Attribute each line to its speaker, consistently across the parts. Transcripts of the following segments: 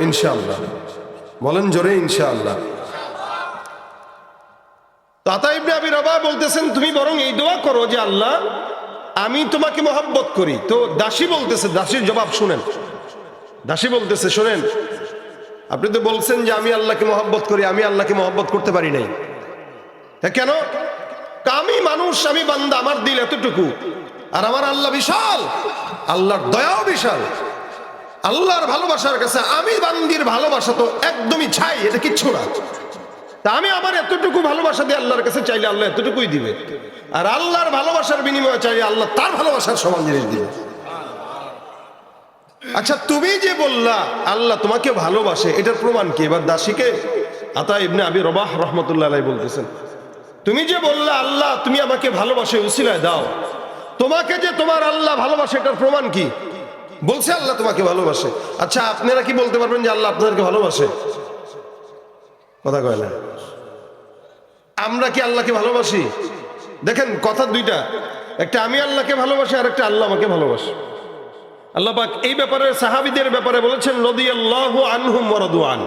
Speaker 1: ইনশাআল্লাহ, বলেন জোরে ইনশাআল্লাহ। তো আতা ইবনে আবি রবাহ বলতেছেন তুমি বরং এই দোয়া করো যে আল্লাহ আমি তোমাকে মহব্বত করি। তো দাসী বলতেছে, দাসীর জবাব শুনেন, দাসী বলতেছে শোনেন, আপনি তো বলছেন যে আমি আল্লাহকে মহব্বত করি, আমি আল্লাহকে মহব্বত করতে পারি নাই। কেন? আমি মানুষ, আমি বান্দা, আমার দিল এতটুকু, আর আমার আল্লাহ বিশাল, আল্লাহর দয়াও বিশাল। আল্লাহর ভালোবাসার কাছে আমি বান্দির ভালোবাসা তো একদমই ছাই, এটা কিচ্ছু না। তা আমি আমার এতটুকু ভালোবাসা দিয়ে আল্লাহর কাছে চাইলে আল্লাহ এতটুকুই দিবে, আর আল্লাহর ভালোবাসার বিনিময়ে চাইলে আল্লাহ তার ভালোবাসার সমান জিনিস দিবে। আচ্ছা তুমি যে বললা আল্লাহ তোমাকে ভালোবাসে, এটার প্রমাণ কি? এবার দাসীকে আতা ইবনে আবি রবাহ রাহমাতুল্লাহ আলাইহি বলতেছেন তুমি যে বললা আল্লাহ তুমি আমাকে ভালোবাসে, উসিলায় দাও, তোমাকে যে তোমার আল্লাহ ভালোবাসে এটার প্রমাণ কি? বলছে আল্লাহ তোমাকে ভালোবাসে। আচ্ছা আপনারা কি বলতে পারবেন যে আল্লাহ আপনাদেরকে ভালোবাসে? কথা কয় না। আমরা কি আল্লাহকে ভালোবাসি? দেখেন কথা দুইটা, একটা আমি আল্লাহকে ভালোবাসি আর একটা আল্লাহ আমাকে ভালোবাসে। আল্লাহ পাক এই ব্যাপারে সাহাবীদের ব্যাপারে বলেছেন রাদিয়াল্লাহু আনহুম ওয়া রাদু আন।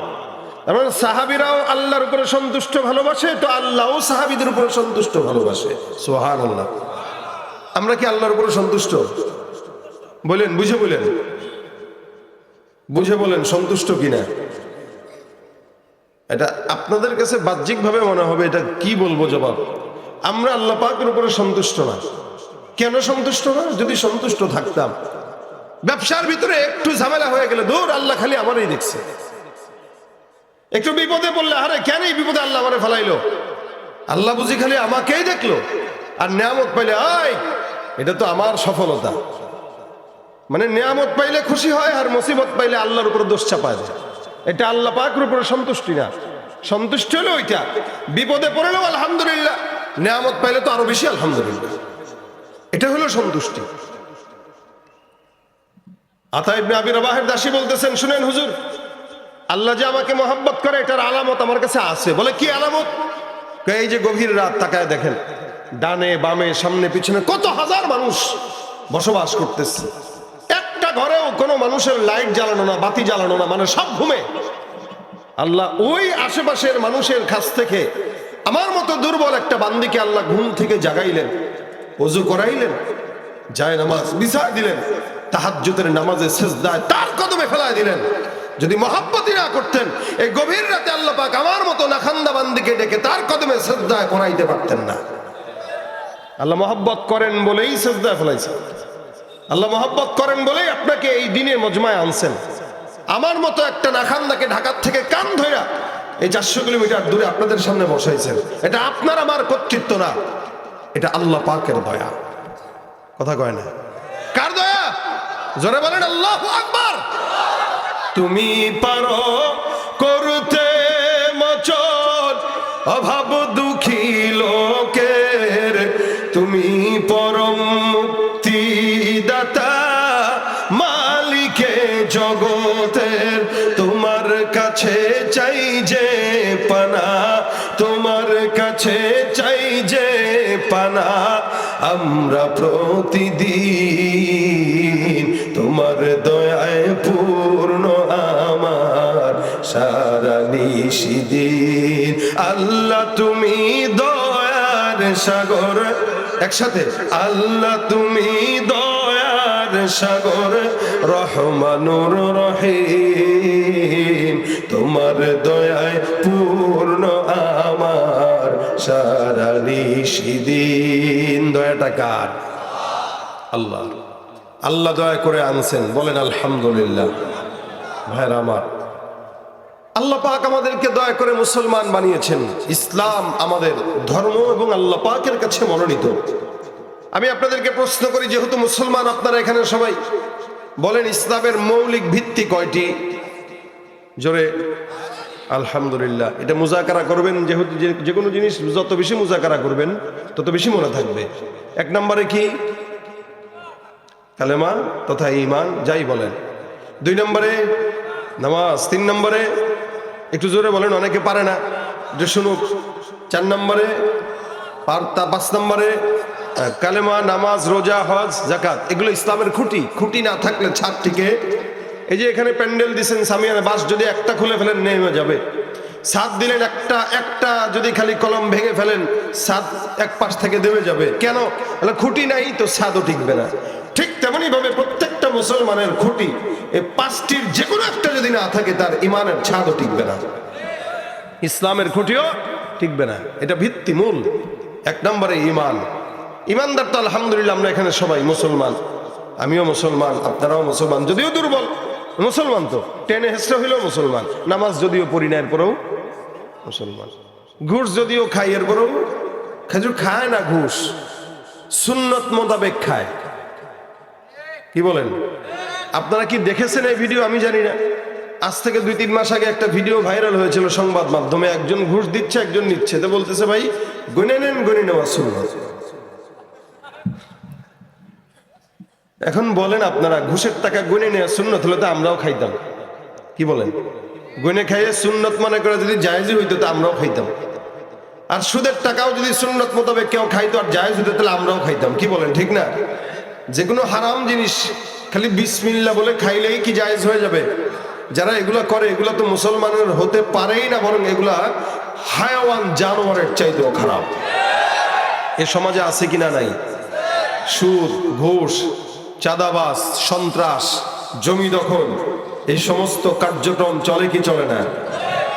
Speaker 1: কারণ সাহাবীরাও আল্লাহর উপরে সন্তুষ্ট ভালোবাসে, তো আল্লাহও সাহাবীদের উপরে সন্তুষ্ট ভালোবাসে। সুবহানাল্লাহ। আমরা কি আল্লাহর উপরে সন্তুষ্ট? বলেন, বুঝে বলেন, বুঝে বলেন সন্তুষ্ট কিনা। এটা আপনাদের কাছে বাহ্যিকভাবে মনে হবে এটা কি বলবো জবাব। আমরা আল্লাহ পাকের উপরে সন্তুষ্ট না। কেন সন্তুষ্ট না? যদি সন্তুষ্ট থাকতাম, ব্যবসার ভিতরে একটু ঝামেলা হয়ে গেলে দূর আল্লাহ খালি আমারই দেখছে, একটু বিপদে পড়লে আরে কেন এই বিপদে আল্লাহ আমারে ফেলাইলো, আল্লাহ বুঝি খালি আমাকেই দেখলো, আর নিয়ামত পাইলে আয় এটা তো আমার সফলতা। মানে নিয়ামত পাইলে খুশি হয় আর মুসিবত পাইলে আল্লাহর উপর দোষ চাপায় দেয়। এটা আল্লাহ পাকের উপরে সন্তুষ্টি না। সন্তুষ্টি হলো ওইটা, বিপদে পড়লেও আলহামদুলিল্লাহ, নিয়ামত পাইলে তো আরো বেশি আলহামদুলিল্লাহ, এটা হলো সন্তুষ্টি। আতা ইবনে আবি রবাহের দাসী বলতেছেন শুনেন হুজুর, আল্লাহ যে আমাকে মহব্বত করে এটার আলামত আমার কাছে আছে। বলে কি আলামত? এই যে গভীর রাত তাকায় দেখেন, ডানে বামে সামনে পিছনে কত হাজার মানুষ বসবাস করতেছে, একটা ঘরেও কোনো মানুষের লাইট জ্বালানো না, বাতি জ্বালানো না, মানে সব ঘুমে। আল্লাহ ওই আশেপাশের মানুষের কাছ থেকে আমার মতো দুর্বল একটা বান্দিকে আল্লাহ ঘুম থেকে জাগাইলেন, ওযু করাইলেন, যায় নামাজ বিছায় দিলেন, তাহাজ্জুদের নামাজে সিজদায় তার কদমে ফেলায় দিলেন। যদি মহব্বতই না করতেন এই গভীর রাতে আল্লাহ পাক আমার মতো নাখান্দা বান্দিকে ডেকে তার কদমে সিজদায় করাইতে পারতেন না। আল্লাহ মহব্বত করেন বলেই সিজদায় ফেলাইছেন, আল্লাহ মহব্বত করেন বলেই আপনাকে এই দিনে মজমায় আনছেন। আমার মতো একটা নাখান্দাকে ঢাকার থেকে কান ধইরা এই 400 কিলোমিটার দূরে আপনাদের সামনে বসাইছেন। এটা আপনার আমার কর্তৃত্ব না, এটা আল্লাহ পাকের দয়া। কথা কয় না? কার দয়া? জোরে বলেন আল্লাহু আকবার। তুমি পারো করতে মোচন অভাব দুঃখী লোকের, তুমি পরম মুক্তিদাতা মালিকে জগতের, তোমার কাছে চাই যে পানা, তোমার কাছে চাই যে পানা, আমরা প্রতিদিন তোমার দয়ায় পূর্ণ আমার সারা নিশিদিন। আল্লাহ তুমি দয়ার সাগর, একসাথে আল্লাহ তুমি দয়ার সাগর, রহমানুর রহিম, তোমার দয়ায় পূর্ণ আমার সারা নিশিদিন। দয়াটা কার? আল্লাহ। আল্লাহ দয়া করে আনছেন, বলেন আলহামদুলিল্লাহ। ভাইরা আমার, আল্লাহ পাক আমাদেরকে দয়া করে মুসলমান বানিয়েছেন। ইসলাম আমাদের ধর্ম এবং আল্লাহ পাকের কাছে মনোনীত। আমি আপনাদেরকে প্রশ্ন করি, যেহেতু মুসলমান আপনারা এখানে সবাই, বলেন ইসলামের মৌলিক ভিত্তি কয়টি? জোরে আলহামদুলিল্লাহ। এটা মুজাকারা করবেন, যেহেতু যে কোনো জিনিস যত বেশি মুজাকারা করবেন তত বেশি মনে থাকবে। 1 নম্বরে কি? কালেমা তথা ঈমান, যাই বলেন। 2 নম্বরে নামাজ। 3 নম্বরে একটু জোরে বলেন, অনেকে পারে না, যে শুনুক। 4 নম্বরে 5 নম্বরে কালেমা, নামাজ, রোজা, হজ, যাকাত, এগুলো ইসলামের খুঁটি। খুঁটি না থাকলে ছাদ টিকে এই যে এখানে প্যান্ডেল দিচ্ছেন সামিয়ানা, বাস যদি একটা খুলে ফেলেন নেমে যাবে। ছাদ দিলেন একটা যদি খালি কলম ভেঙে ফেলেন ছাদ এক পাশ থেকে দেবে যাবে। কেন? খুঁটি নাই তো ছাদও টিকবে না। ঠিক তেমনি ভাবে প্রত্যেকটা মুসলমানের খুঁটি এই পাঁচটির যে কোনো একটা যদি না থাকে তার ইমানের ছাদও টিকবে না, ইসলামের খুঁটিও টিকবে না। এটা ভিত্তি মূল। এক নম্বরে ইমান। ইমানদার তো আলহামদুলিল্লাহ আমরা এখানে সবাই মুসলমান, আমিও মুসলমান, আপনারাও মুসলমান, যদিও দুর্বল মুসলমান, তো টেনে হেসড়ে হইলেও মুসলমান। নামাজ যদিও পড়ি না এরপরেও মুসলমান। ঘুষ যদিও খাই এরপরেও খেজুর খায় না, ঘুষ সুন্নত মোতাবেক খায়। কি বলেন? আপনারা কি দেখেছেন এই ভিডিও? আমি জানি না। আজ থেকে 2-3 মাস আগে একটা ভিডিও ভাইরাল হয়েছিল সংবাদ মাধ্যমে। একজন ঘুষ দিচ্ছে, একজন নিচ্ছে, তো বলতেছে ভাই গুনে নেন, গুনে নেওয়া সুন্নত। এখন বলেন আপনারা, ঘুষের টাকা গুনে নেওয়া সুন্নত হলে তো আমরাও খাইতাম। কি বলেন? গুনে খাইয়ে সুন্নত মনে করে যদি জায়েজই হইতো তো আমরাও খাইতাম। আর সুদের টাকাও যদি সুন্নত মোতাবেক কেউ খাইতো আর জায়েজ হইতো তাহলে আমরাও খাইতাম। কি বলেন? ঠিক না? যে কোনো হারাম জিনিস খালি বিসমিল্লাহ বলে খাইলেই কি জায়েজ হয়ে যাবে? যারা এগুলা করে এগুলা তো মুসলমানের হতে পারেই না, বরং এগুলা হায়াওয়ান জানোয়ারের চাইতেও খারাপ। এ সমাজে আছে কিনা? নাই। সুদ, ঘুষ, চাঁদাবাজ, সন্ত্রাস, জমি দখল, এই সমস্ত কার্যক্রম চলে কি চলে না?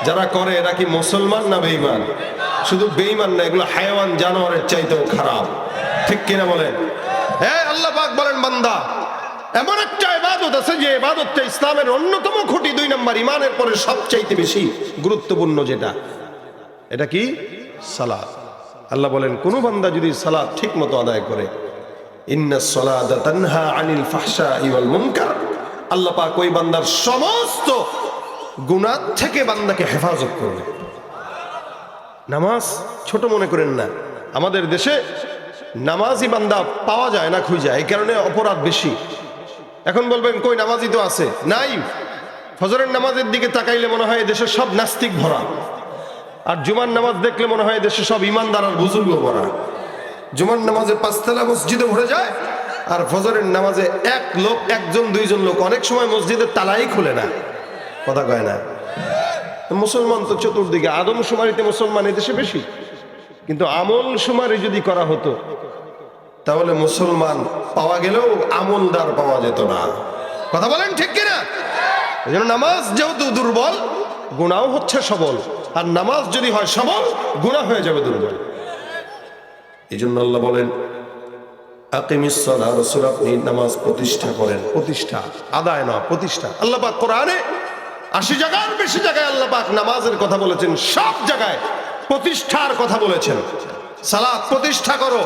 Speaker 1: যারা করে এরা কি মুসলমান না বেঈমান? শুধু বেঈমান না, এগুলো হায়াওয়ান জানোয়ারের চাইতেও খারাপ। ঠিক কিনা বলেন? হ্যাঁ, আল্লাহ পাক বলেন বান্দা এমন একটা ইবাদত আছে যে ইবাদতটা ইসলামের অন্যতম খুঁটি, 2 নম্বর ইমানের পরে সবচাইতে বেশি গুরুত্বপূর্ণ যেটা, এটা কি? সালাত। আল্লাহ বলেন কোন বান্দা যদি সালাত ঠিক মতো আদায় করে, ইন্নাস সালাতা তানহা আনিল ফাহশাই ওয়াল মুনকার, আল্লাহ পাক ওই বান্দার সমস্ত গুনাহ থেকে বান্দাকে হেফাজত করবে। নামাজ ছোট মনে করেন না। আমাদের দেশে নামাজি বান্দা পাওয়া যায় না, খুঁজে যায়, এই কারণে অপরাধ বেশি। এখন বলবেন কই নামাজি তো আছে, নাই। ফজরের নামাজের দিকে তাকাইলে মনে হয় দেশের সব নাস্তিক ভরা, আর জুমার নামাজ দেখলে মনে হয় দেশে সব ইমানদার আর বুজুর্গ ভরা। জুমার নামাজে 5 তলা মসজিদে ভরে যায়, আর ফজরের নামাজে একজন 2জন লোক অনেক সময় মসজিদের তালাই খুলে না, কথা কয় না। মুসলমান তো চতুর্দিকে। আদমশুমারিতে মুসলমান এদেশে বেশি, কিন্তু আমল শুমারি যদি করা হতো তাহলে মুসলমান পাওয়া গেলেও আমলদার পাওয়া যেত না। কথা বলেন ঠিক কিনা? এই জন্য নামাজ যেহেতু দুর্বল, গুনাহ হচ্ছে সবল। আর নামাজ যদি হয় সবল, গুনাহ হয়ে যাবে দুর্বল। এই জন্য আল্লাহ বলেন আকিমিস সালাহ, রাসূল আপনি নামাজ প্রতিষ্ঠা করেন। প্রতিষ্ঠা, আদায় না, প্রতিষ্ঠা। আল্লাহ পাক কোরআনে 80 জায়গার বেশি জায়গায় আল্লাহ পাক নামাজের কথা বলেছেন, সব জায়গায় প্রতিষ্ঠার কথা বলেছেন। সালাত প্রতিষ্ঠা করো।